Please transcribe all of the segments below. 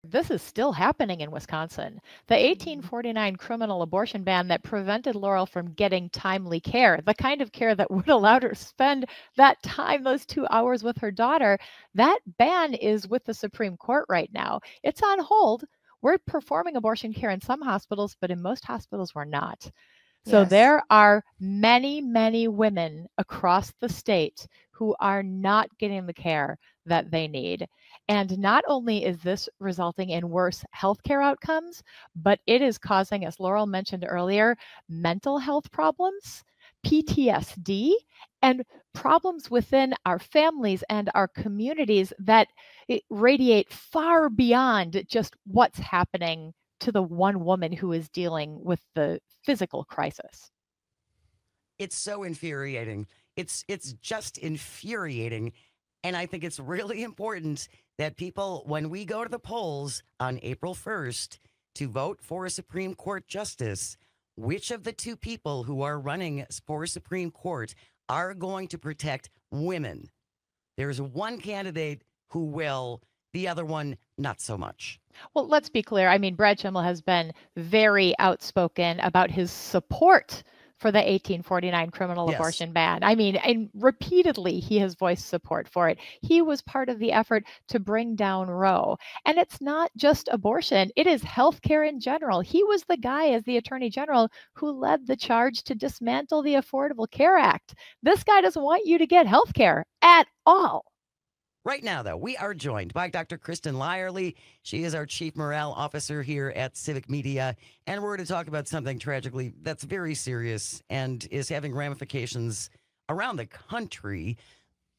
This is still happening in Wisconsin. The 1849 criminal abortion ban that prevented Laurel from getting timely care, the kind of care that would allow her to spend that time, those 2 hours with her daughter, that ban is with the Supreme Court right now. It's on hold. We're performing abortion care in some hospitals, but in most hospitals, we're not. So Yes. there are many, many women across the state who are not getting the care that they need. And not only is this resulting in worse healthcare outcomes, but it is causing, as Laurel mentioned earlier, mental health problems, PTSD, and problems within our families and our communities that radiate far beyond just what's happening to the one woman who is dealing with the physical crisis. It's so infuriating. It's just infuriating. And I think it's really important that people, when we go to the polls on April 1st to vote for a Supreme Court justice, which of the two people who are running for Supreme Court are going to protect women? There's one candidate who will, the other one, not so much. Well, let's be clear. I mean, Brad Schimmel has been very outspoken about his support for the 1849 criminal Yes. abortion ban. I mean, and repeatedly he has voiced support for it. He was part of the effort to bring down Roe. And it's not just abortion, it is healthcare in general. He was the guy, as the Attorney General, who led the charge to dismantle the Affordable Care Act. This guy doesn't want you to get healthcare at all. Right now, though, we are joined by Dr. Kristin Lyerly. She is our Chief Morale Officer here at Civic Media. And we're going to talk about something tragically that's very serious and is having ramifications around the country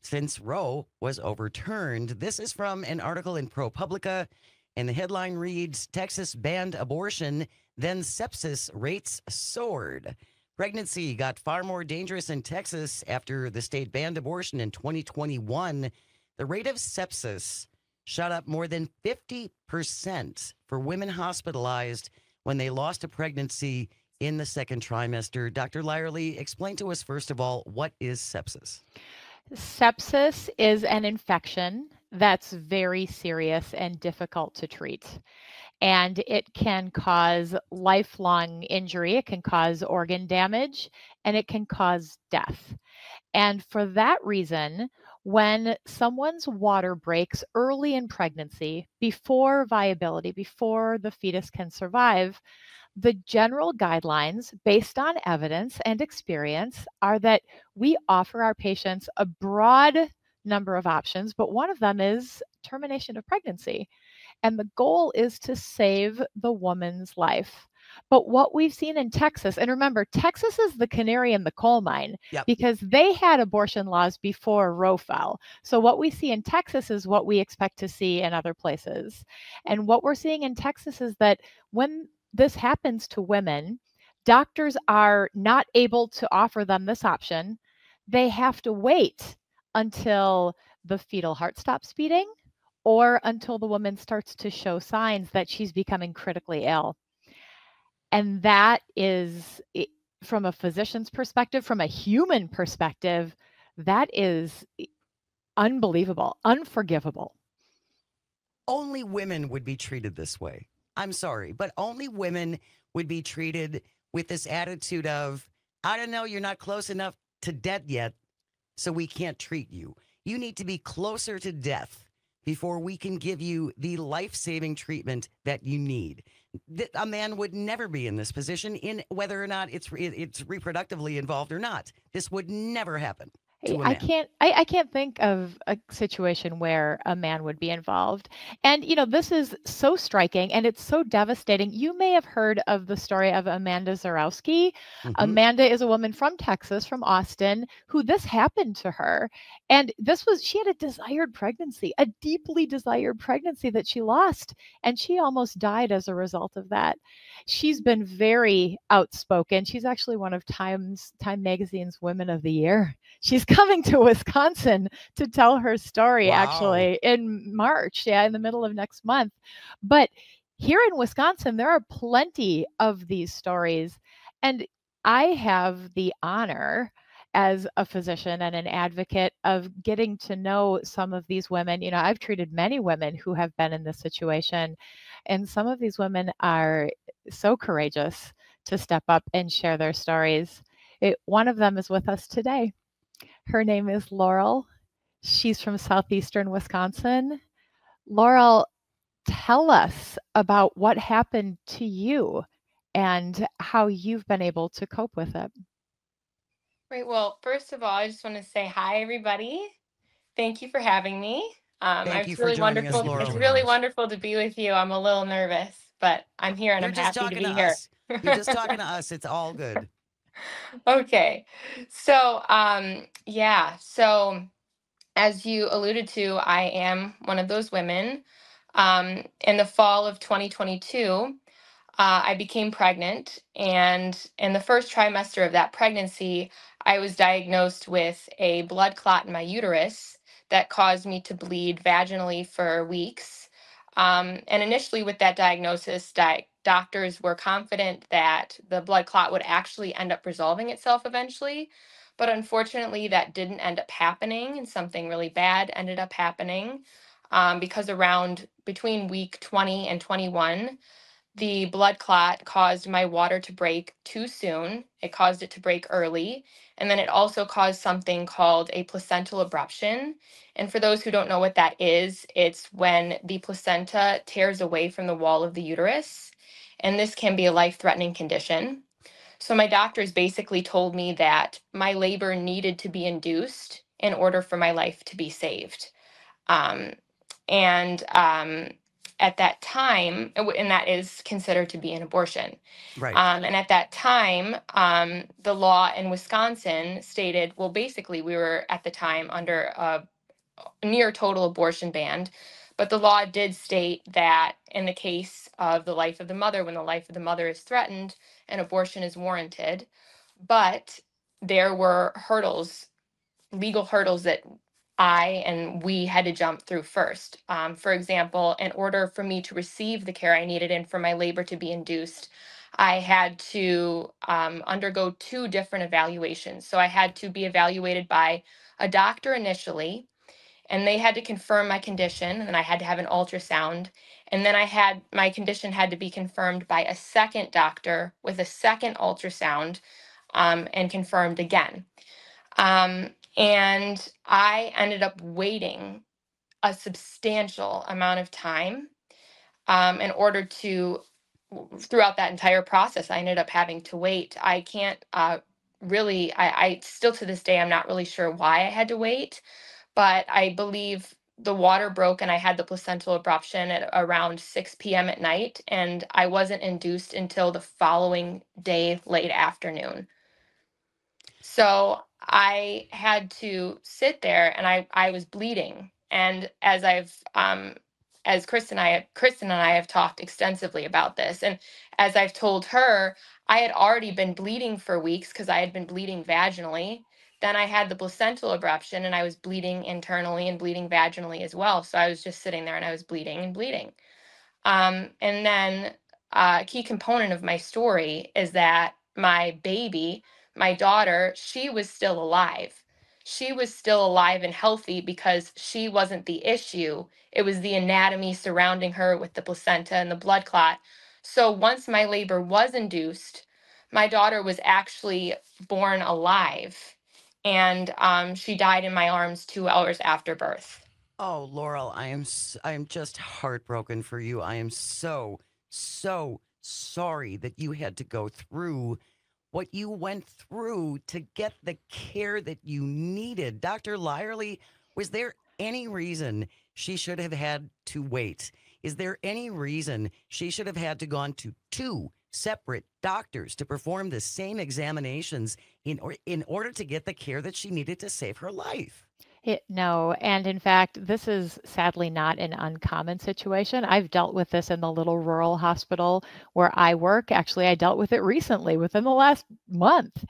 since Roe was overturned. This is from an article in ProPublica, and the headline reads Texas banned abortion, then sepsis rates soared. Pregnancy got far more dangerous in Texas after the state banned abortion in 2021. The rate of sepsis shot up more than 50% for women hospitalized when they lost a pregnancy in the second trimester. Dr. Lyerly, explain to us, first of all, what is sepsis? Sepsis is an infection that's very serious and difficult to treat. And it can cause lifelong injury, it can cause organ damage, and it can cause death. And for that reason, when someone's water breaks early in pregnancy, before viability, before the fetus can survive, the general guidelines, based on evidence and experience, are that we offer our patients a broad number of options, but one of them is termination of pregnancy. And the goal is to save the woman's life. But what we've seen in Texas, and remember, Texas is the canary in the coal mine Yep. because they had abortion laws before Roe fell. So what we see in Texas is what we expect to see in other places. And what we're seeing in Texas is that when this happens to women, doctors are not able to offer them this option. They have to wait until the fetal heart stops beating or until the woman starts to show signs that she's becoming critically ill. And that is, from a physician's perspective, from a human perspective, that is unbelievable, unforgivable. Only women would be treated this way. I'm sorry, but only women would be treated with this attitude of, I don't know, you're not close enough to death yet, so we can't treat you. You need to be closer to death before we can give you the life-saving treatment that you need. A man would never be in this position, in whether or not it's reproductively involved or not. This would never happen to a I man. can't I can't think of a situation where a man would be involved. And this is so striking and it's so devastating. You may have heard of the story of Amanda Zarowski. Hmm. Amanda is a woman from Texas, from Austin, who this happened to her. And she had a desired pregnancy, a deeply desired pregnancy that she lost, and she almost died as a result of that. She's been very outspoken. She's actually one of Time Magazine's Women of the Year. She's coming to Wisconsin to tell her story Wow. actually in March, yeah, in the middle of next month. But here in Wisconsin, there are plenty of these stories. And I have the honor as a physician and an advocate of getting to know some of these women. I've treated many women who have been in this situation, and some of these women are so courageous to step up and share their stories. One of them is with us today. Her name is Laurel. She's from southeastern Wisconsin. Laurel, tell us about what happened to you and how you've been able to cope with it. Great. Well, first of all, I just want to say hi, everybody. Thank you for having me. Thank you It's for really joining us, wonderful. Thank you for It's Laurel. joining really us. wonderful to be with you. I'm a little nervous, but I'm here and You're I'm just happy to talking to be here. us. You're just talking to us. It's all good. Okay. So, yeah. So, as you alluded to, I am one of those women. In the fall of 2022, I became pregnant, and in the first trimester of that pregnancy, I was diagnosed with a blood clot in my uterus that caused me to bleed vaginally for weeks. And initially, with that diagnosis, doctors were confident that the blood clot would actually end up resolving itself eventually. But unfortunately, that didn't end up happening, and something really bad ended up happening because around between week 20 and 21, the blood clot caused my water to break too soon. It caused it to break early. And then it also caused something called a placental abruption. And for those who don't know what that is, it's when the placenta tears away from the wall of the uterus. And this can be a life threatening condition. So my doctors basically told me that my labor needed to be induced in order for my life to be saved. Um, and at that time, and that is considered to be an abortion. Right. And at that time, the law in Wisconsin stated, well, basically, we were at the time under a near total abortion ban. But the law did state that in the case of the life of the mother, when the life of the mother is threatened, an abortion is warranted. But there were hurdles, legal hurdles that I and we had to jump through first. For example, in order for me to receive the care I needed and for my labor to be induced, I had to undergo two different evaluations. So I had to be evaluated by a doctor initially, and they had to confirm my condition, and I had to have an ultrasound. And then my condition had to be confirmed by a second doctor with a second ultrasound, and confirmed again. And I ended up waiting a substantial amount of time in order to, throughout that entire process, I ended up having to wait. I can't really, I still to this day, I'm not really sure why I had to wait, but I believe the water broke and I had the placental abruption at around 6 p.m. at night, and I wasn't induced until the following day, late afternoon. So I had to sit there and I was bleeding. And as Kristen and I have talked extensively about this. And as I've told her, I had already been bleeding for weeks because I had been bleeding vaginally. Then I had the placental abruption and I was bleeding internally and bleeding vaginally as well. So I was just sitting there and I was bleeding and bleeding. And then a key component of my story is that my baby, my daughter, she was still alive. She was still alive and healthy because she wasn't the issue. It was the anatomy surrounding her with the placenta and the blood clot. So once my labor was induced, my daughter was actually born alive. And she died in my arms 2 hours after birth. Oh, Laurel, I am just heartbroken for you. I am so sorry that you had to go through what you went through to get the care that you needed. Dr. Lyerly, was there any reason she should have had to wait? Is there any reason she should have had to gone to two separate doctors to perform the same examinations in order to get the care that she needed to save her life? No, and in fact, this is sadly not an uncommon situation. I've dealt with this in the little rural hospital where I work. Actually, I dealt with it recently within the last month.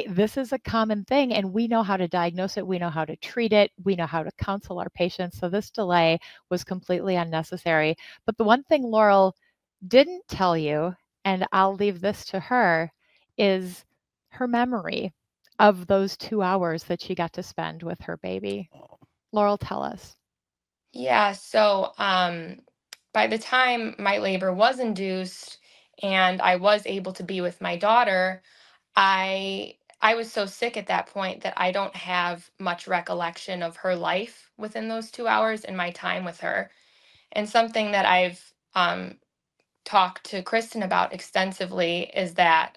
This is a common thing, and we know how to diagnose it. We know how to treat it. We know how to counsel our patients. So this delay was completely unnecessary. But the one thing Laurel didn't tell you, and I'll leave this to her, is her memory of those 2 hours that she got to spend with her baby? Laurel, tell us. Yeah, so by the time my labor was induced and I was able to be with my daughter, I was so sick at that point that I don't have much recollection of her life within those 2 hours and my time with her. And something that I've talked to Kristen about extensively is that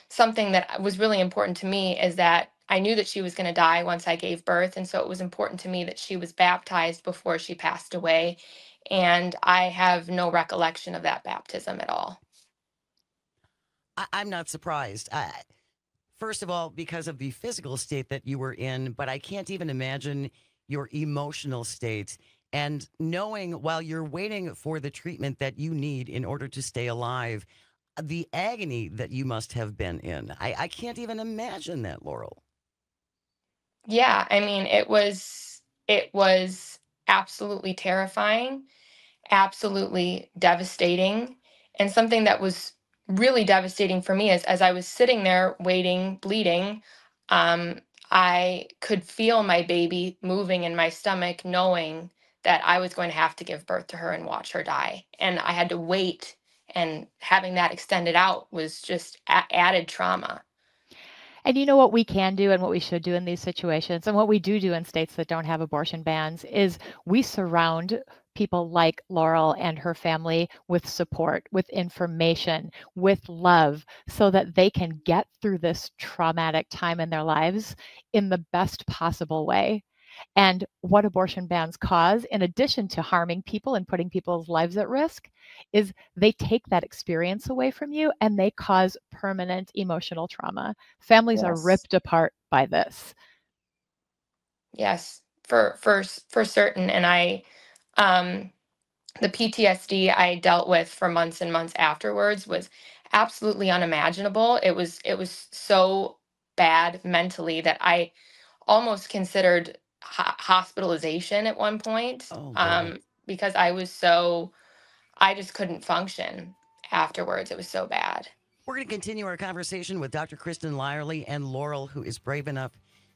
something that was really important to me is that I knew that she was going to die once I gave birth. And so it was important to me that she was baptized before she passed away. And I have no recollection of that baptism at all. I'm not surprised. First of all, because of the physical state that you were in, but I can't even imagine your emotional state. And knowing while you're waiting for the treatment that you need in order to stay alive, the agony that you must have been in. I can't even imagine that, Laurel. Yeah, I mean, it was absolutely terrifying, absolutely devastating. And something that was really devastating for me is as I was sitting there waiting, bleeding, um, I could feel my baby moving in my stomach, knowing that I was going to have to give birth to her and watch her die. And I had to wait, and having that extended out was just added trauma. And you know what we can do and what we should do in these situations, and what we do in states that don't have abortion bans, is we surround people like Laurel and her family with support, with information, with love, so that they can get through this traumatic time in their lives in the best possible way. And what abortion bans cause, in addition to harming people and putting people's lives at risk, is they take that experience away from you and they cause permanent emotional trauma. Families are Yes. ripped apart by this. Yes, for certain. And um, the PTSD I dealt with for months and months afterwards was absolutely unimaginable. It was so bad mentally that I almost considered hospitalization at one point, Oh, boy. because I just couldn't function afterwards. It was so bad. We're going to continue our conversation with Dr. Kristin Lyerly and Laurel, who is brave enough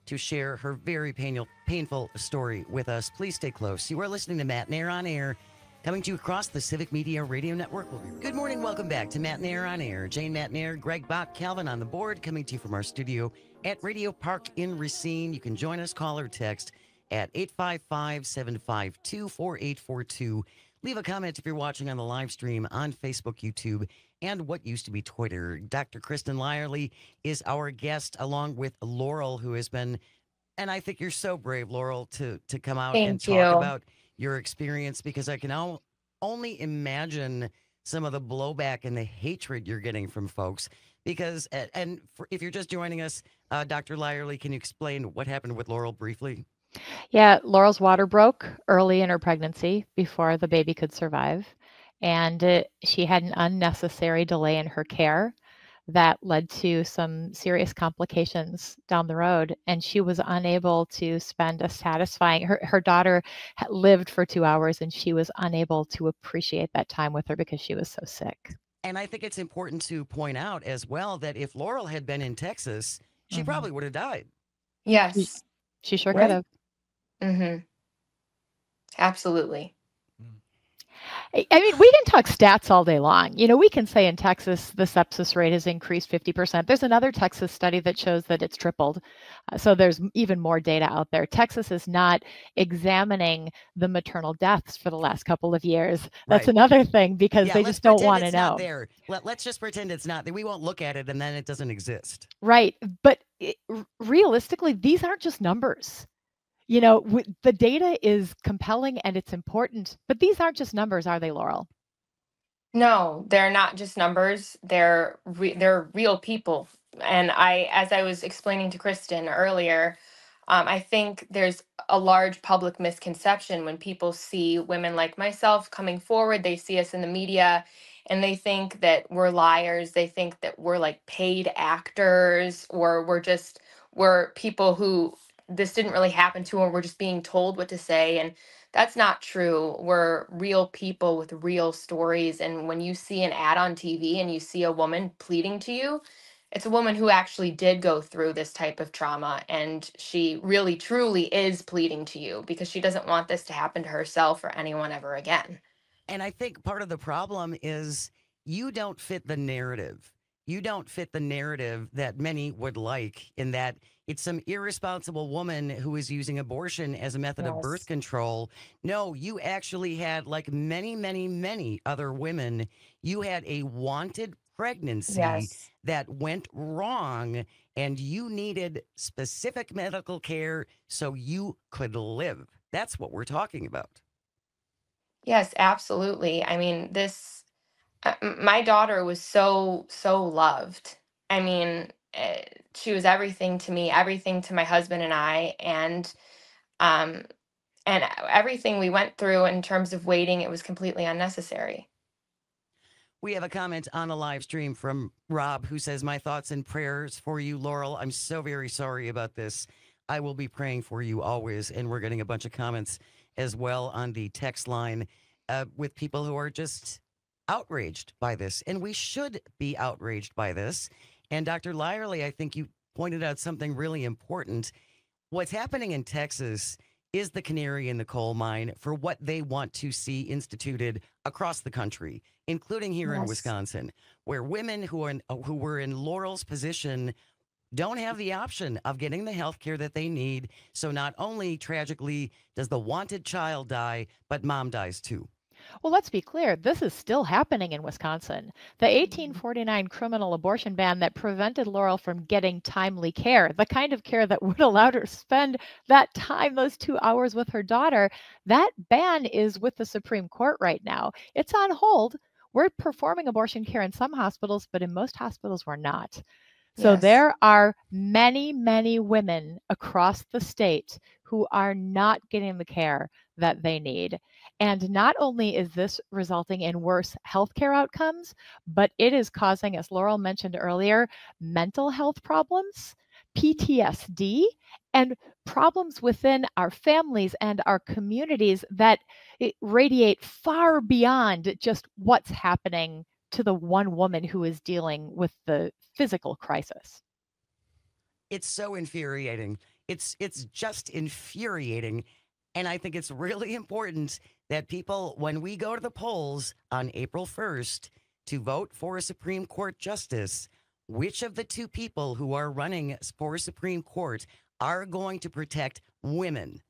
to share her very painful story with us. Please stay close. You are listening to Matt Nair on Air, coming to you across the Civic Media Radio Network. Good morning. Welcome back to Matt Nair on Air. Jane Matt Nair, Greg Bach, Calvin on the board, coming to you from our studio at Radio Park in Racine. You can join us, call or text at 855-752-4842. Leave a comment if you're watching on the live stream on Facebook, YouTube, and what used to be Twitter. Dr. Kristin Lyerly is our guest, along with Laurel, who has been, and I think you're so brave, Laurel, to come out and Thank talk you. about your experience, because I can only imagine some of the blowback and the hatred you're getting from folks. Because, if you're just joining us, Dr. Lyerly, can you explain what happened with Laurel briefly? Yeah, Laurel's water broke early in her pregnancy before the baby could survive. And she had an unnecessary delay in her care that led to some serious complications down the road. And she was unable to spend a satisfying, her daughter lived for 2 hours and she was unable to appreciate that time with her because she was so sick. And I think it's important to point out as well that if Laurel had been in Texas, she Mhm. probably would have died. She, Yes. she sure could Right. have. Mm-hmm. Absolutely. I mean, we can talk stats all day long. You know, we can say in Texas the sepsis rate has increased 50%. There's another Texas study that shows that it's tripled. So there's even more data out there. Texas is not examining the maternal deaths for the last couple of years. That's Right. another thing because Yeah, they let's just don't pretend want to it's not know. there. Let's just pretend it's not there. We won't look at it and then it doesn't exist. Right. But realistically, these aren't just numbers. You know, the data is compelling and it's important, but these aren't just numbers, are they, Laurel? No, they're not just numbers. They're real people. And as I was explaining to Kristen earlier, I think there's a large public misconception when people see women like myself coming forward. They see us in the media, and they think that we're liars. They think that we're like paid actors, or we're people who this didn't really happen to, or we're just being told what to say. And that's not true. We're real people with real stories. And when you see an ad on TV and you see a woman pleading to you, it's a woman who actually did go through this type of trauma, and she really truly is pleading to you because she doesn't want this to happen to herself or anyone ever again. And I think part of the problem is you don't fit the narrative. You don't fit the narrative that many would like, in that it's some irresponsible woman who is using abortion as a method of birth Yes. control. No, you actually had, like many, many, many other women, you had a wanted pregnancy Yes. that went wrong, and you needed specific medical care so you could live. That's what we're talking about. Yes, absolutely. I mean, my daughter was so loved. I mean, she was everything to me, everything to my husband and I, um, and everything we went through in terms of waiting, it was completely unnecessary. We have a comment on the live stream from Rob, who says, "My thoughts and prayers for you, Laurel. I'm so very sorry about this. I will be praying for you always." And we're getting a bunch of comments as well on the text line, with people who are just outraged by this. And we should be outraged by this. And Dr. Lyerly, I think you pointed out something really important. What's happening in Texas is the canary in the coal mine for what they want to see instituted across the country, including here in Yes. Wisconsin, where women who were in Laurel's position don't have the option of getting the health care that they need. So not only tragically does the wanted child die, but mom dies too. Well, let's be clear, this is still happening in Wisconsin. The 1849 criminal abortion ban that prevented Laurel from getting timely care, the kind of care that would allow her to spend that time, those 2 hours with her daughter, that ban is with the Supreme Court right now. It's on hold. We're performing abortion care in some hospitals, but in most hospitals, we're not. So Yes. there are many, many women across the state who are not getting the care that they need. And not only is this resulting in worse healthcare outcomes, but it is causing, as Laurel mentioned earlier, mental health problems, PTSD, and problems within our families and our communities that radiate far beyond just what's happening to the one woman who is dealing with the physical crisis. It's so infuriating. It's just infuriating. And I think it's really important that people, when we go to the polls on April 1st to vote for a Supreme Court justice, which of the two people who are running for Supreme Court are going to protect women?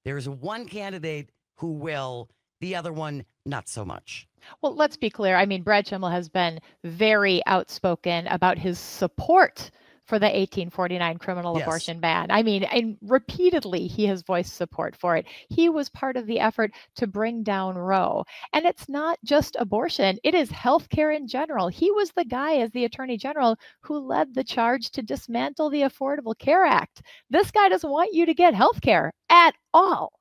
There's one candidate who will, the other one, not so much. Well, let's be clear. I mean, Brad Schimmel has been very outspoken about his support for the 1849 criminal Yes. abortion ban. I mean, and repeatedly he has voiced support for it. He was part of the effort to bring down Roe. And it's not just abortion, it is healthcare in general. He was the guy, as the Attorney General, who led the charge to dismantle the Affordable Care Act. This guy doesn't want you to get healthcare at all.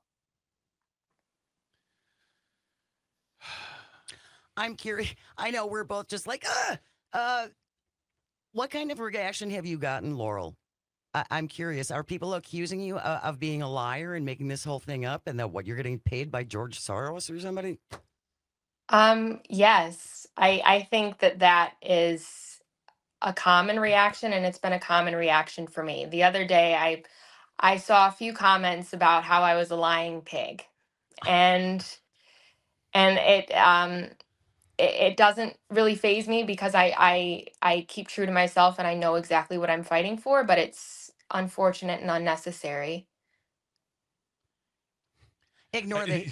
I'm curious. I know we're both just like, what kind of reaction have you gotten, Laurel? I'm curious. Are people accusing you of being a liar and making this whole thing up, and that what you're getting paid by George Soros or somebody? Yes, I think that is a common reaction, and it's been a common reaction for me. The other day, I saw a few comments about how I was a lying pig, and it doesn't really phase me because I keep true to myself and I know exactly what I'm fighting for, but it's unfortunate and unnecessary. Ignore the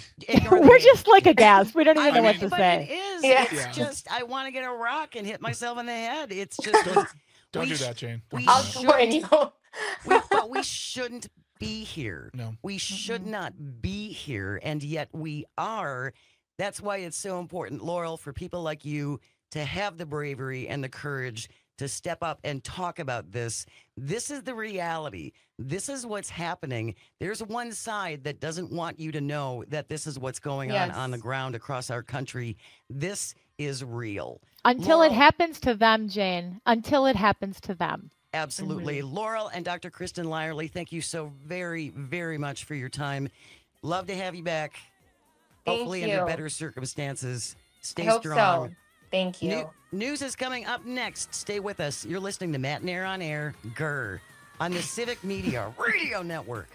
We're just like aghast. We don't even know I what mean, to but say. it is. Yeah. It's Yeah. just I want to get a rock and hit myself in the head. It's just Don't we do sh- that, Jane. Don't we do I'll that. join you. but we shouldn't be here. No. We should not be here, and yet we are. That's why it's so important, Laurel, for people like you to have the bravery and the courage to step up and talk about this. This is the reality. This is what's happening. There's one side that doesn't want you to know that this is what's going on the Yes. ground across our country. This is real. Until it Laurel- happens to them, Jane. Until it happens to them. Absolutely. Laurel and Dr. Kristin Lyerly, thank you so very, very much for your time. Love to have you back. Thank Hopefully you. under better circumstances. Stay I hope strong. so. Thank you. News is coming up next. Stay with us. You're listening to Matt and Air on Air, GER, on the Civic Media Radio Network.